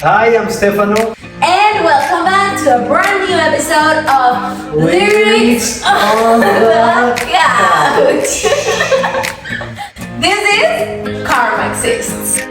Hi, I'm Stefano. And welcome back to a brand new episode of Lyrics on the Couch. This is Karma Exists.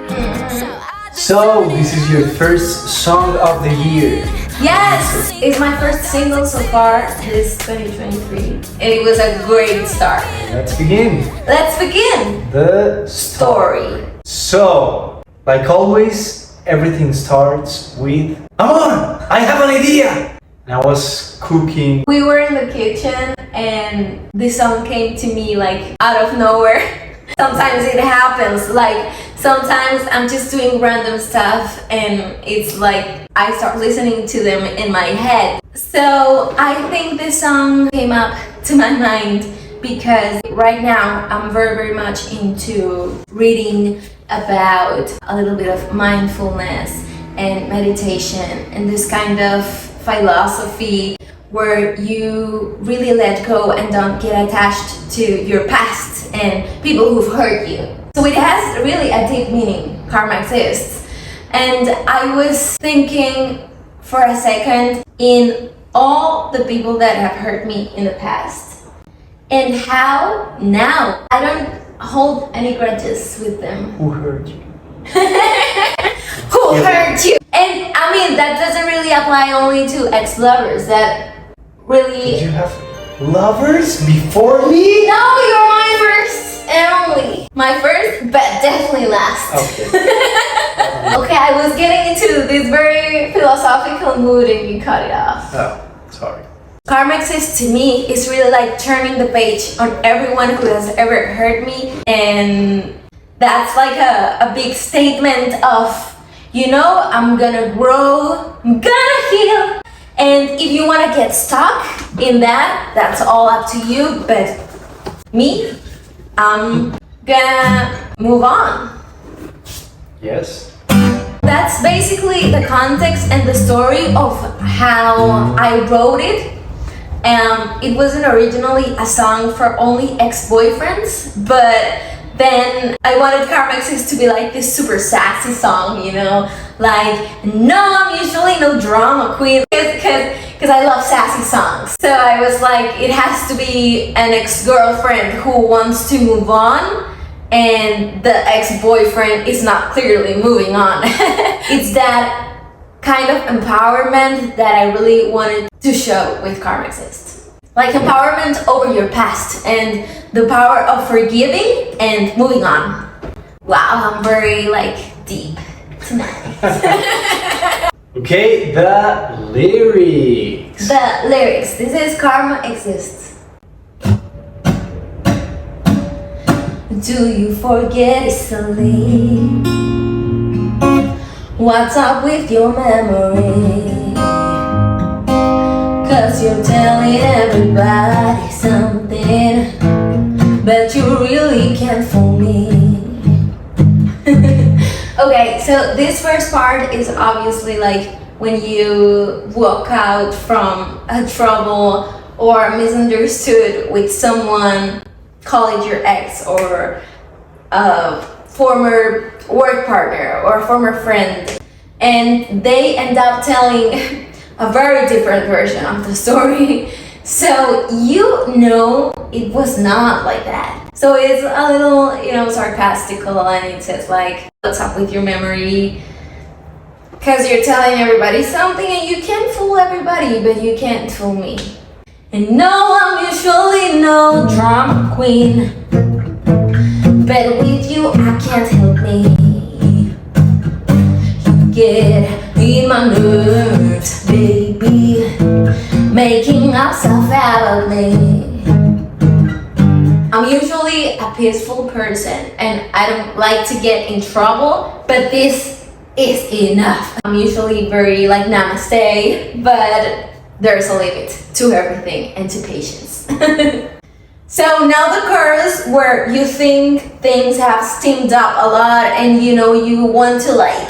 So, this is your first song of the year. Yes, it's my first single so far this 2023, and it was a great start. Let's begin. Let's begin. The Story. So, like always, everything starts with Amor, I have an idea! And I was cooking. We were in the kitchen, and this song came to me like out of nowhere. Sometimes it happens, like sometimes I'm just doing random stuff and it's like I start listening to them in my head. So I think this song came up to my mind because right now I'm very much into reading about a little bit of mindfulness and meditation and this kind of philosophy where you really let go and don't get attached to your past and people who've hurt you. So it has really a deep meaning, karma exists. And I was thinking for a second in all the people that have hurt me in the past and how now I don't hold any grudges with them. Who hurt you? Who hurt you? And I mean, that doesn't really apply only to ex-lovers. That really... Did you have lovers before me? No, you're my first and only. My first, but definitely last. Okay. Okay, I was getting into this very philosophical mood and you cut it off. Oh, sorry. Karma exists to me is really like turning the page on everyone who has ever hurt me, and that's like a big statement of, you know, I'm gonna grow, I'm gonna heal, and if you wanna get stuck in that, that's all up to you, but me, I'm gonna move on. Yes. That's basically the context and the story of how I wrote it. It wasn't originally a song for only ex-boyfriends, but then I wanted Karma Exists to be like this super sassy song, you know? Like, no, I'm usually no drama queen, because I love sassy songs. So I was like, it has to be an ex-girlfriend who wants to move on, and the ex-boyfriend is not clearly moving on. It's that kind of empowerment that I really wanted to show with Karma Exists. Like empowerment over your past and the power of forgiving and moving on. Wow, I'm very like deep tonight. Okay, the lyrics. The lyrics. This is Karma Exists. Do you forget easily? What's up with your memory? Cause you're telling everybody something, but you really can't fool me. Okay, so this first part is obviously like when you walk out from a trouble or misunderstood with someone, call it your ex or a former work partner or a former friend, and they end up telling a very different version of the story. So you know it was not like that. So it's a little, you know, sarcastical, and it says like, what's up with your memory? Because you're telling everybody something and you can fool everybody, but you can't fool me. And no, I'm usually no drama queen, but with you I can't help me. You get in my nerves, baby, making up stuff out of me. I'm usually a peaceful person and I don't like to get in trouble, but this is enough. I'm usually very like namaste, but there's a limit to everything and to patience. So now the chorus where you think things have steamed up a lot and you know you want to like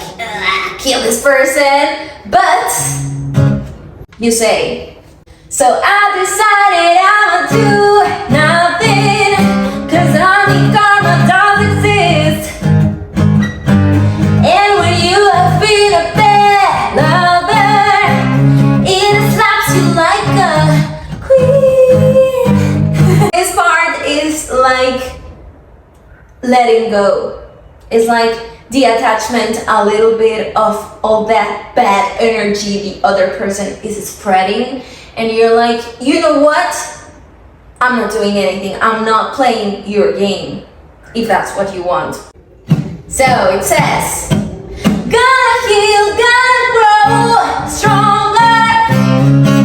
kill this person, but you say, so I decided I'ma do nothing, cause I mean karma does exist. And when you have been a bad letting go. It's like detachment, a little bit of all that bad energy the other person is spreading, and you're like, you know what? I'm not doing anything. I'm not playing your game, if that's what you want. So it says, gotta heal, gotta grow stronger,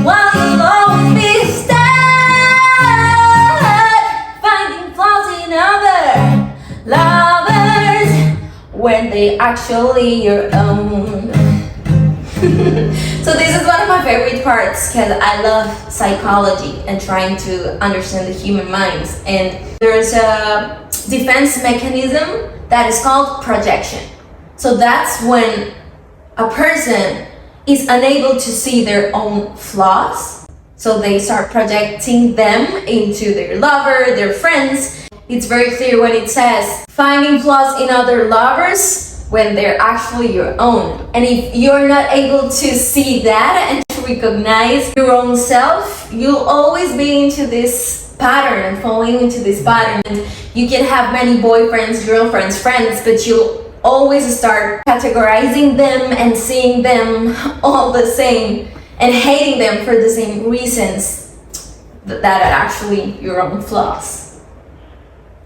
while you'll always be stuck, finding flaws in other lovers when they actually your own. So this is one of my favorite parts because I love psychology and trying to understand the human minds. And there's a defense mechanism that is called projection. So that's when a person is unable to see their own flaws. So they start projecting them into their lover, their friends. It's very clear when it says finding flaws in other lovers when they're actually your own. And if you're not able to see that and to recognize your own self, you'll always be into this pattern and falling into this pattern. And you can have many boyfriends, girlfriends, friends, but you'll always start categorizing them and seeing them all the same and hating them for the same reasons that are actually your own flaws.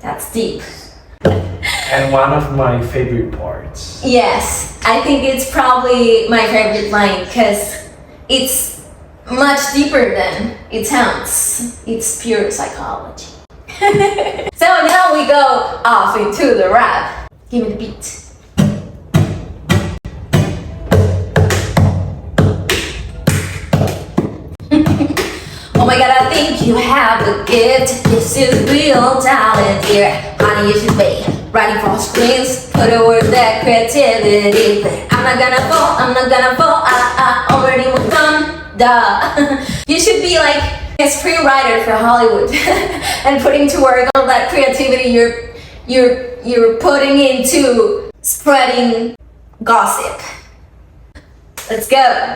That's deep. And one of my favorite parts. Yes, I think it's probably my favorite line because it's much deeper than it sounds. It's pure psychology. So now we go off into the rap. Give me the beat. Oh my god, I think you have the gift. This is real talent here. Honey, you should be writing for screens. Put a word that creativity. But I'm not gonna fall. I already moved on. Duh. You should be like a screenwriter for Hollywood and putting to work all that creativity you're putting into spreading gossip. Let's go.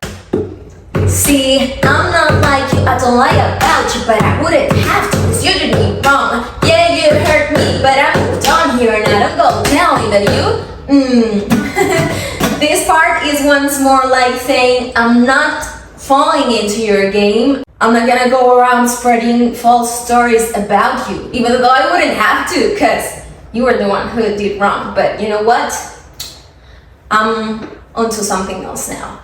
See, I'm not like you, I don't lie about you, but I wouldn't have to, cause you did me wrong. Yeah, you hurt me, but I moved on here, and I don't go telling that you, This part is once more like saying, I'm not falling into your game. I'm not gonna go around spreading false stories about you, even though I wouldn't have to, cause you were the one who did wrong. But you know what? I'm onto something else now.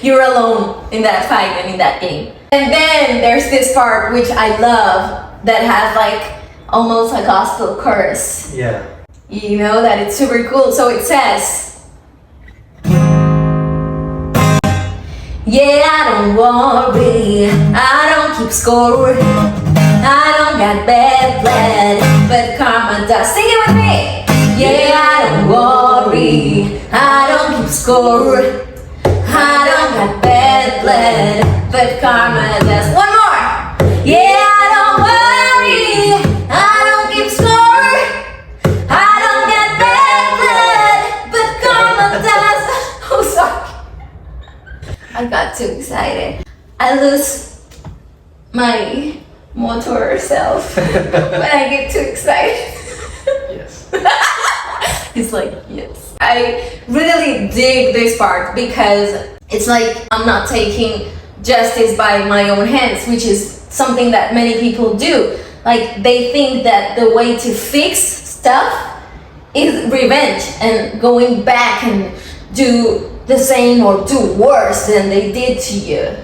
You're alone in that fight and in that game. And then there's this part which I love that has like almost a gospel chorus. Yeah. You know that it's super cool. So it says, yeah, I don't worry, I don't keep score, I don't got bad blood, but karma does. Sing it with me. Yeah, I don't worry, I don't keep score, I don't got bad blood, but karma does. One more. Yeah, I don't worry, I don't keep score, I don't got bad blood, but karma does. Oh, sorry. I got too excited. I lose my motor self when I get too excited. Yes. It's like, yes. I really dig this part because it's like I'm not taking justice by my own hands, which is something that many people do. Like they think that the way to fix stuff is revenge and going back and do the same or do worse than they did to you.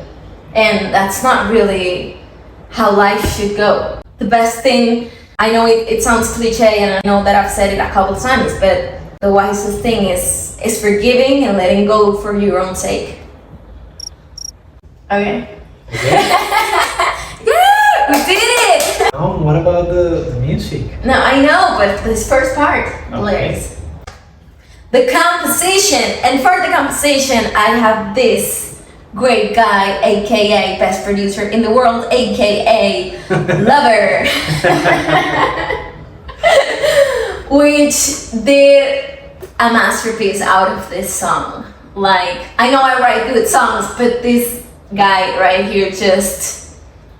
And that's not really how life should go. The best thing, I know it sounds cliche and I know that I've said it a couple times, but the wisest thing is forgiving and letting go for your own sake. Okay. Yeah, we did it! Oh, what about the music? No, I know, but this first part, the lyrics. The composition, and for the composition, I have this great guy, aka best producer in the world, aka Lover, which did a masterpiece out of this song. Like, I know I write good songs, but this guy right here just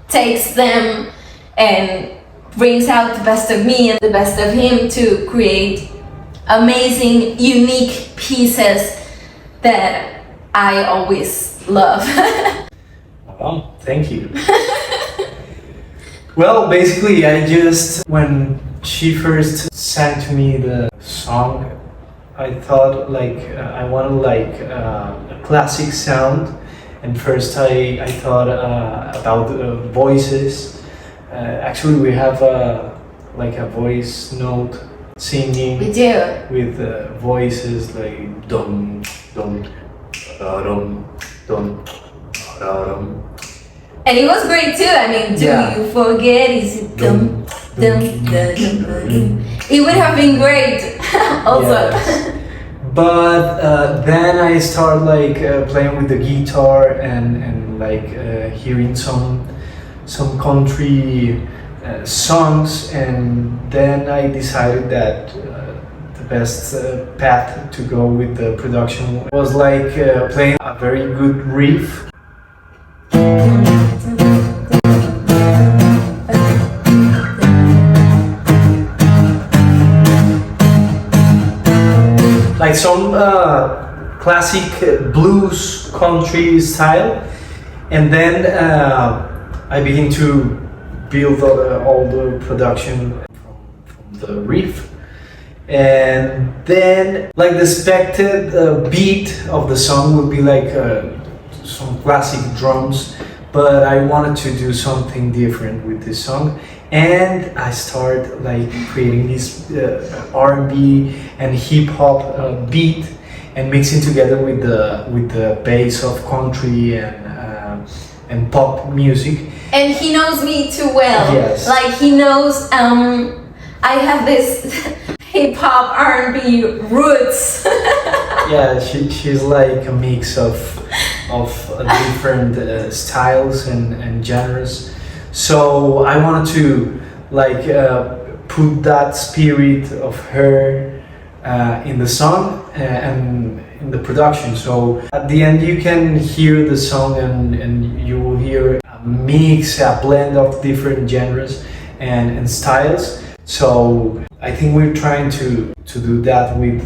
takes them and brings out the best of me and the best of him to create amazing, unique pieces that I always love. Well, thank you. Well, basically, when she first sang to me the song, I thought I wanted a classic sound, and first I thought about voices. Actually, we have a voice note singing. We do. With voices like dum dum dum dum dum. And it was great too. I mean, do Yeah. you forget? Is it dum dum dum dum? It would have been great also. Yes. But then I started playing with the guitar and hearing some country songs, and then I decided that the best path to go with the production was playing a very good riff. Like some classic blues country style, and then I begin to build all the production from the riff, and then the expected beat of the song would be some classic drums, but I wanted to do something different with this song, and I start creating this R&B and hip hop beat and mixing together with the bass of country and pop music. And he knows me too well. Yes. He knows I have this hip hop R&B roots. Yeah, she's like a mix of different styles and genres. So I wanted to put that spirit of her in the song and in the production. So at the end you can hear the song and you will hear a mix, a blend of different genres and styles. So I think we're trying to do that with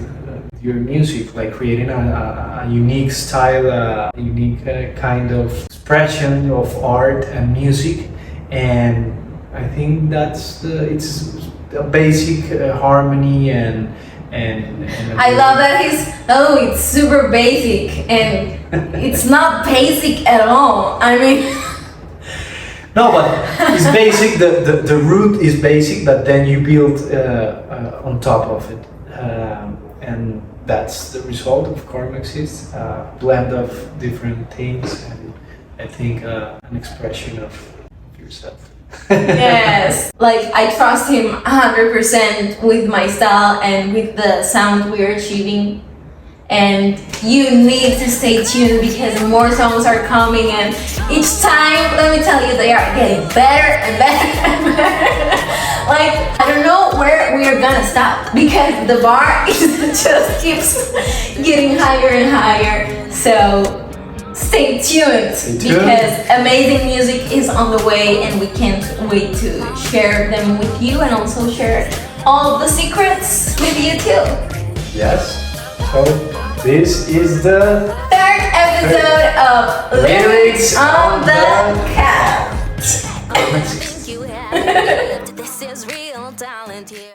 your music, creating a unique style, a unique kind of expression of art and music. And I think it's a basic harmony and I love that it's super basic, and it's not basic at all. I mean, no, but it's basic. The root is basic, but then you build on top of it, and that's the result of Carmexis, a blend of different things, and I think an expression of yourself. yes, I trust him 100% with my style and with the sound we're achieving. And you need to stay tuned because more songs are coming, and each time, let me tell you, they are getting better and better and better. I don't know where we are gonna stop because the bar just keeps getting higher and higher. So stay tuned because amazing music is on the way, and we can't wait to share them with you and also share all the secrets with you too. Yes. So this is the third episode of Lyrics on the Couch. This is real talent here.